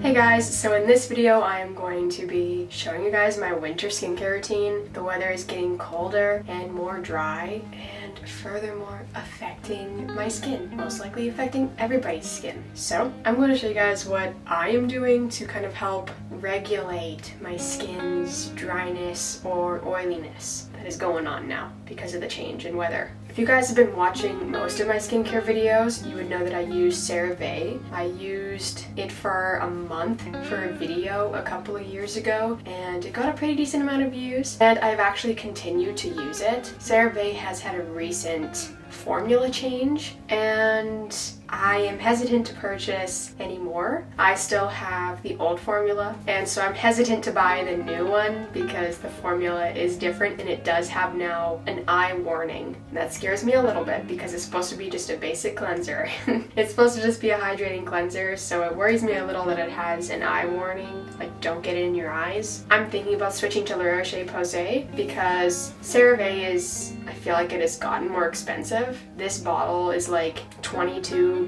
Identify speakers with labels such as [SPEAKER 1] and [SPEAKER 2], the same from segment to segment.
[SPEAKER 1] Hey guys, so in this video I am going to be showing you guys my winter skincare routine. The weather is getting colder and more dry and furthermore affecting my skin, most likely affecting everybody's skin. So I'm going to show you guys what I am doing to kind of help regulate my skin's dryness or oiliness that is going on now because of the change in weather. If you guys have been watching most of my skincare videos, you would know that I use CeraVe. I used it for a month for a video a couple of years ago, and it got a pretty decent amount of views, and I've actually continued to use it. CeraVe has had a recent formula change, and I am hesitant to purchase anymore. I still have the old formula, and so I'm hesitant to buy the new one because the formula is different and it does have now an eye warning. That scares me a little bit because it's supposed to be just a basic cleanser. It's supposed to just be a hydrating cleanser, so it worries me a little that it has an eye warning, like don't get it in your eyes. I'm thinking about switching to La Roche-Posay because CeraVe is, I feel like it has gotten more expensive. This bottle is like $23,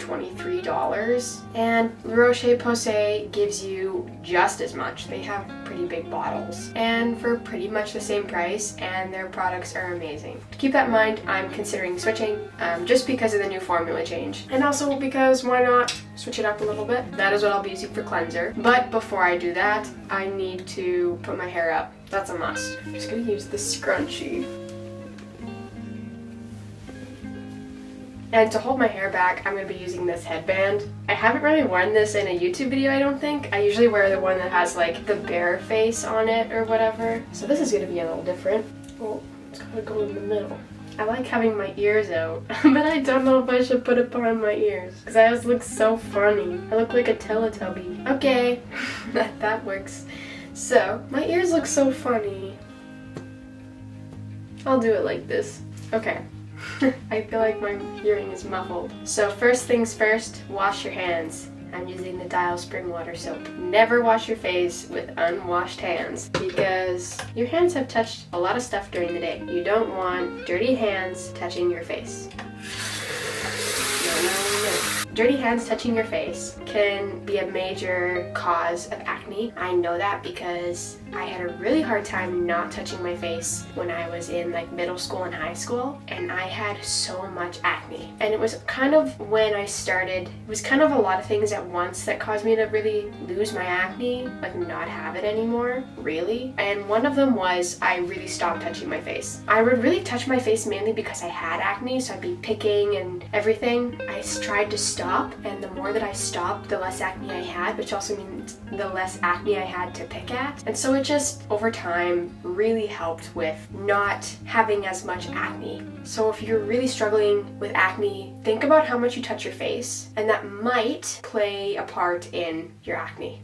[SPEAKER 1] and La Roche-Posay gives you just as much. They have pretty big bottles and for pretty much the same price, and their products are amazing. To keep that in mind, I'm considering switching just because of the new formula change, and also because why not switch it up a little bit. That is what I'll be using for cleanser. But before I do that, I need to put my hair up. That's a must. I'm just gonna use the scrunchie. And to hold my hair back, I'm going to be using this headband. I haven't really worn this in a YouTube video, I don't think. I usually wear the one that has like the bear face on it or whatever. So this is going to be a little different. Oh, it's got to go in the middle. I like having my ears out, but I don't know if I should put it behind my ears because I always look so funny. I look like a Teletubby. Okay, that works. So, my ears look so funny. I'll do it like this. Okay. I feel like my hearing is muffled. So first things first, wash your hands. I'm using the Dial Spring Water Soap. Never wash your face with unwashed hands because your hands have touched a lot of stuff during the day. You don't want dirty hands touching your face. No. Dirty hands touching your face can be a major cause of acne. I know that because I had a really hard time not touching my face when I was in like middle school and high school, and I had so much acne. And it was kind of when I started, it was kind of a lot of things at once that caused me to really lose my acne, like not have it anymore, really. And one of them was I really stopped touching my face. I would really touch my face mainly because I had acne, so I'd be picking and everything. I tried to stop, and the more that I stopped, the less acne I had, which also means the less acne I had to pick at. And so it just, over time, really helped with not having as much acne. So if you're really struggling with acne, think about how much you touch your face, and that might play a part in your acne.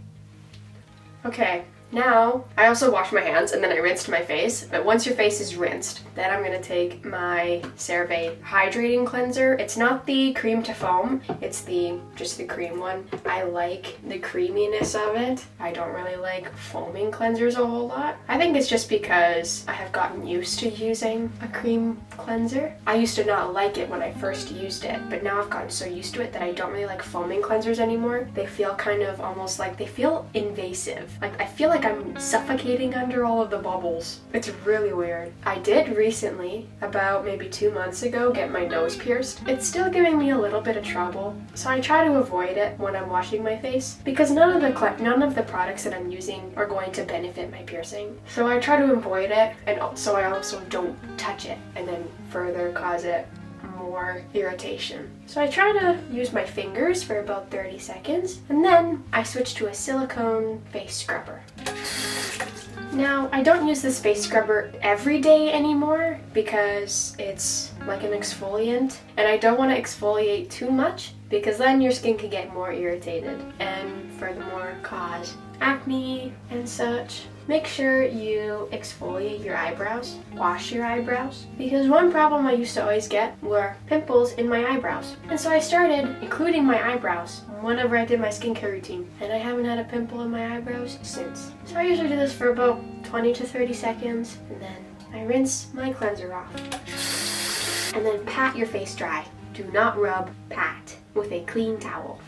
[SPEAKER 1] Okay. Now, I also washed my hands and then I rinsed my face, but once your face is rinsed, then I'm going to take my CeraVe Hydrating Cleanser. It's not the cream to foam, it's just the cream one. I like the creaminess of it. I don't really like foaming cleansers a whole lot. I think it's just because I have gotten used to using a cream cleanser. I used to not like it when I first used it, but now I've gotten so used to it that I don't really like foaming cleansers anymore. They feel kind of almost like, they feel invasive. Like I feel like I'm suffocating under all of the bubbles. It's really weird. I did recently, about maybe 2 months ago, get my nose pierced. It's still giving me a little bit of trouble, so I try to avoid it when I'm washing my face because none of the products that I'm using are going to benefit my piercing. So I try to avoid it, and so I also don't touch it and then further cause it more irritation. So I try to use my fingers for about 30 seconds, and then I switch to a silicone face scrubber. Now, I don't use this face scrubber every day anymore because it's like an exfoliant, and I don't want to exfoliate too much because then your skin can get more irritated and furthermore cause acne and such. Make sure you exfoliate your eyebrows, wash your eyebrows, because one problem I used to always get were pimples in my eyebrows. And so I started including my eyebrows whenever I did my skincare routine, and I haven't had a pimple in my eyebrows since. So I usually do this for about 20 to 30 seconds, and then I rinse my cleanser off. And then pat your face dry. Do not rub, pat with a clean towel.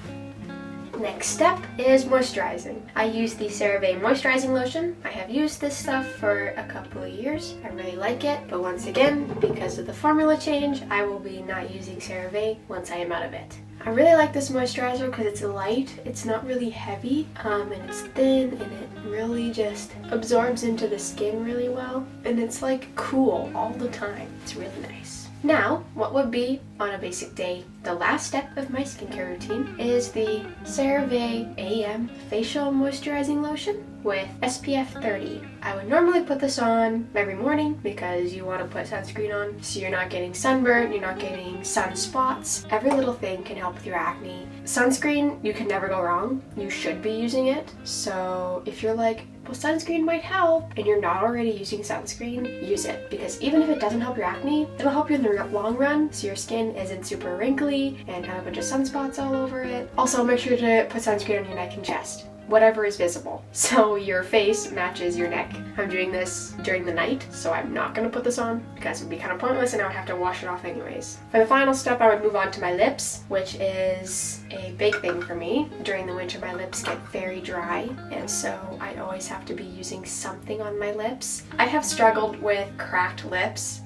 [SPEAKER 1] next step is moisturizing. I use the CeraVe Moisturizing Lotion. I have used this stuff for a couple of years. I really like it, but once again, because of the formula change, I will be not using CeraVe once I am out of it. I really like this moisturizer because it's light, it's not really heavy, and it's thin, and it really just absorbs into the skin really well, and it's like cool all the time. It's really nice. Now, what would be on a basic day the last step of my skincare routine is the CeraVe AM Facial Moisturizing Lotion with SPF 30. I would normally put this on every morning because you want to put sunscreen on so you're not getting sunburnt, you're not getting sunspots. Every little thing can help with your acne. Sunscreen, you can never go wrong. You should be using it. So if you're like, well, sunscreen might help, and you're not already using sunscreen, use it. Because even if it doesn't help your acne, it'll help you in the long run so your skin isn't super wrinkly and have a bunch of sunspots all over it. Also, make sure to put sunscreen on your neck and chest. Whatever is visible, so your face matches your neck. I'm doing this during the night, so I'm not going to put this on because it would be kind of pointless and I would have to wash it off anyways. For the final step, I would move on to my lips, which is a big thing for me. During the winter, my lips get very dry, and so I always have to be using something on my lips. I have struggled with cracked lips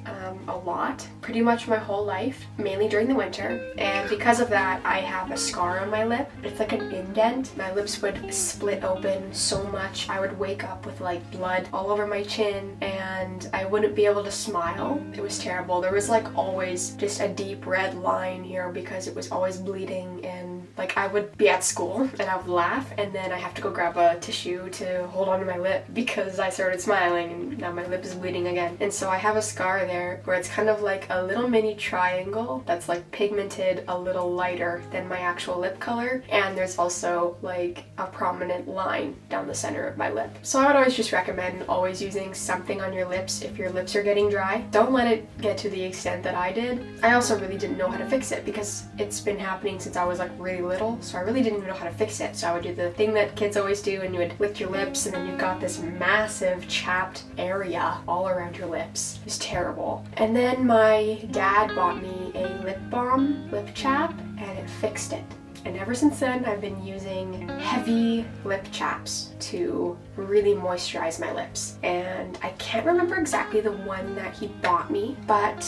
[SPEAKER 1] a lot, pretty much my whole life, mainly during the winter, and because of that, I have a scar on my lip. It's like an indent. My lips would split open so much. I would wake up with like blood all over my chin and I wouldn't be able to smile. It was terrible. There was like always just a deep red line here because it was always bleeding, and like I would be at school and I would laugh and then I have to go grab a tissue to hold onto my lip because I started smiling and now my lip is bleeding again. And so I have a scar there where it's kind of like a little mini triangle that's like pigmented a little lighter than my actual lip color, and there's also like a prominent line down the center of my lip. So I would always just recommend always using something on your lips if your lips are getting dry. Don't let it get to the extent that I did. I also really didn't know how to fix it because it's been happening since I was like really little, so I really didn't even know how to fix it. So I would do the thing that kids always do, and you would lick your lips and then you got this massive chapped area all around your lips. It was terrible. And then my dad bought me a lip balm, lip chap, and it fixed it. And ever since then, I've been using heavy lip chaps to really moisturize my lips. And I can't remember exactly the one that he bought me, but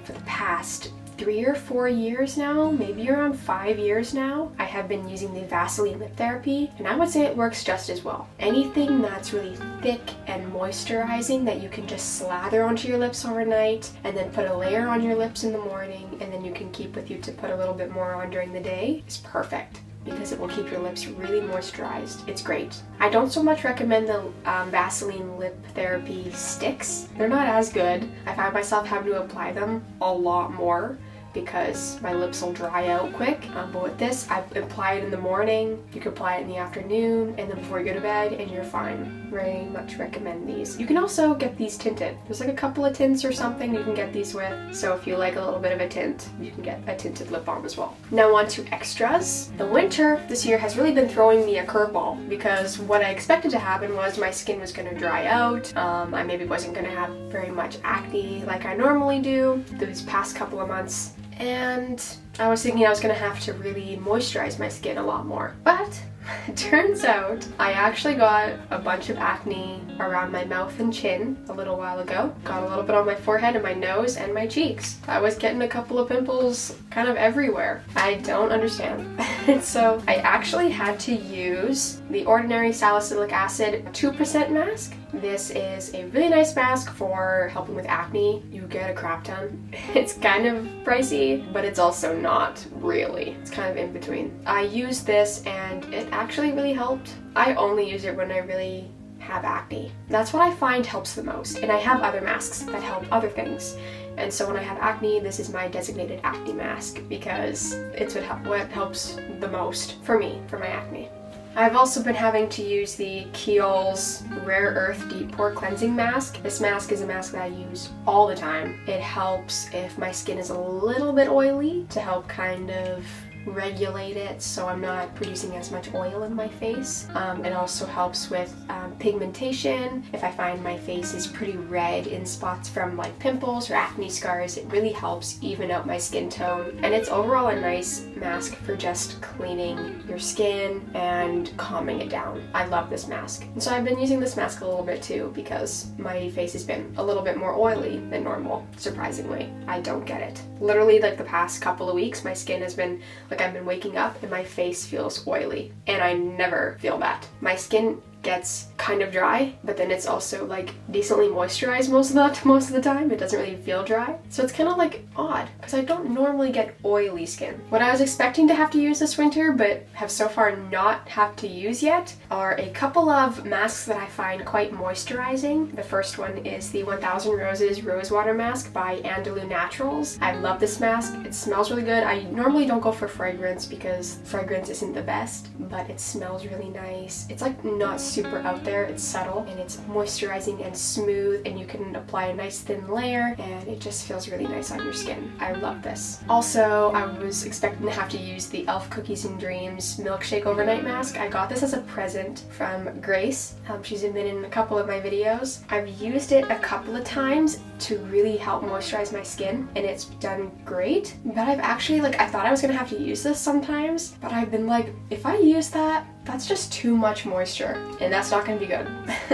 [SPEAKER 1] for the past 3 or 4 years now, maybe around 5 years now, I have been using the Vaseline Lip Therapy, and I would say it works just as well. Anything that's really thick and moisturizing that you can just slather onto your lips overnight and then put a layer on your lips in the morning and then you can keep with you to put a little bit more on during the day is perfect, because it will keep your lips really moisturized. It's great. I don't so much recommend the Vaseline Lip Therapy sticks. They're not as good. I find myself having to apply them a lot more because my lips will dry out quick. But with this, I apply it in the morning, you can apply it in the afternoon, and then before you go to bed, and you're fine. Very much recommend these. You can also get these tinted. There's like a couple of tints or something you can get these with, so if you like a little bit of a tint, you can get a tinted lip balm as well. Now on to extras. The winter this year has really been throwing me a curveball because what I expected to happen was my skin was going to dry out. I maybe wasn't going to have very much acne like I normally do these past couple of months. And I was thinking I was going to have to really moisturize my skin a lot more. But it turns out I actually got a bunch of acne around my mouth and chin a little while ago. Got a little bit on my forehead and my nose and my cheeks. I was getting a couple of pimples kind of everywhere. I don't understand. And so I actually had to use the ordinary salicylic acid 2% mask. This is a really nice mask for helping with acne. You get a crap ton. It's kind of pricey, but it's also not really. It's kind of in between. I used this and it actually really helped. I only use it when I really have acne. That's what I find helps the most. And I have other masks that help other things. And so when I have acne, this is my designated acne mask because it's what helps the most for me, for my acne. I've also been having to use the Kiehl's Rare Earth Deep Pore Cleansing Mask. This mask is a mask that I use all the time. It helps if my skin is a little bit oily to help kind of regulate it so I'm not producing as much oil in my face. It also helps with pigmentation. If I find my face is pretty red in spots from like pimples or acne scars, it really helps even out my skin tone. And it's overall a nice mask for just cleaning your skin and calming it down. I love this mask. And so I've been using this mask a little bit too because my face has been a little bit more oily than normal, surprisingly. I don't get it. Literally like the past couple of weeks, my skin has been like I've been waking up and my face feels oily, and I never feel that. My skin gets kind of dry, but then it's also like decently moisturized most of the time. It doesn't really feel dry. So it's kind of like odd because I don't normally get oily skin. What I was expecting to have to use this winter but have so far not have to use yet are a couple of masks that I find quite moisturizing. The first one is the 1000 Roses Rose Water Mask by Andalou Naturals. I love this mask. It smells really good. I normally don't go for fragrance because fragrance isn't the best, but it smells really nice. It's like not super out there, it's subtle, and it's moisturizing and smooth, and you can apply a nice thin layer, and it just feels really nice on your skin. I love this. Also, I was expecting to have to use the e.l.f. Cookies and Dreams Milkshake Overnight Mask. I got this as a present from Grace. She's been in a couple of my videos. I've used it a couple of times to really help moisturize my skin, and it's done great, but I've actually, I thought I was gonna have to use this sometimes, but I've been like, if I use that, that's just too much moisture, and that's not gonna be good.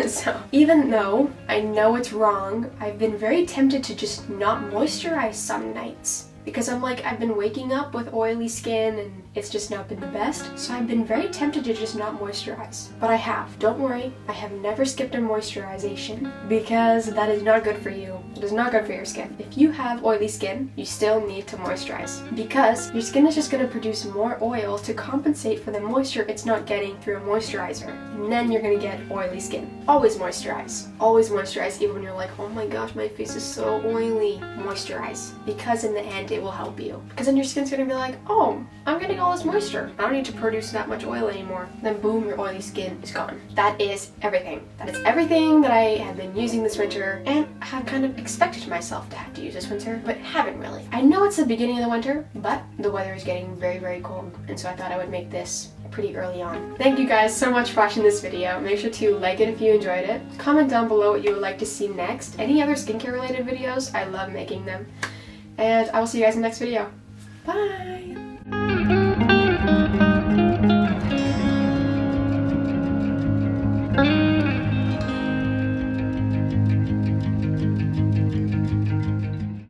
[SPEAKER 1] So even though I know it's wrong, I've been very tempted to just not moisturize some nights, because I'm like, I've been waking up with oily skin and it's just not been the best, so I've been very tempted to just not moisturize. But I have. Don't worry, I have never skipped a moisturization because that is not good for you. It is not good for your skin. If you have oily skin, you still need to moisturize because your skin is just going to produce more oil to compensate for the moisture it's not getting through a moisturizer. And then you're going to get oily skin. Always moisturize. Always moisturize, even when you're like, oh my gosh, my face is so oily. Moisturize, because in the end it will help you. Because then your skin's going to be like, oh, I'm getting all this moisture. I don't need to produce that much oil anymore. Then boom, your oily skin is gone. That is everything. That is everything that I have been using this winter and have kind of expected myself to have to use this winter, but haven't really. I know it's the beginning of the winter, but the weather is getting very, very cold, and so I thought I would make this pretty early on. Thank you guys so much for watching this video. Make sure to like it if you enjoyed it. Comment down below what you would like to see next. Any other skincare related videos, I love making them. And I will see you guys in the next video. Bye!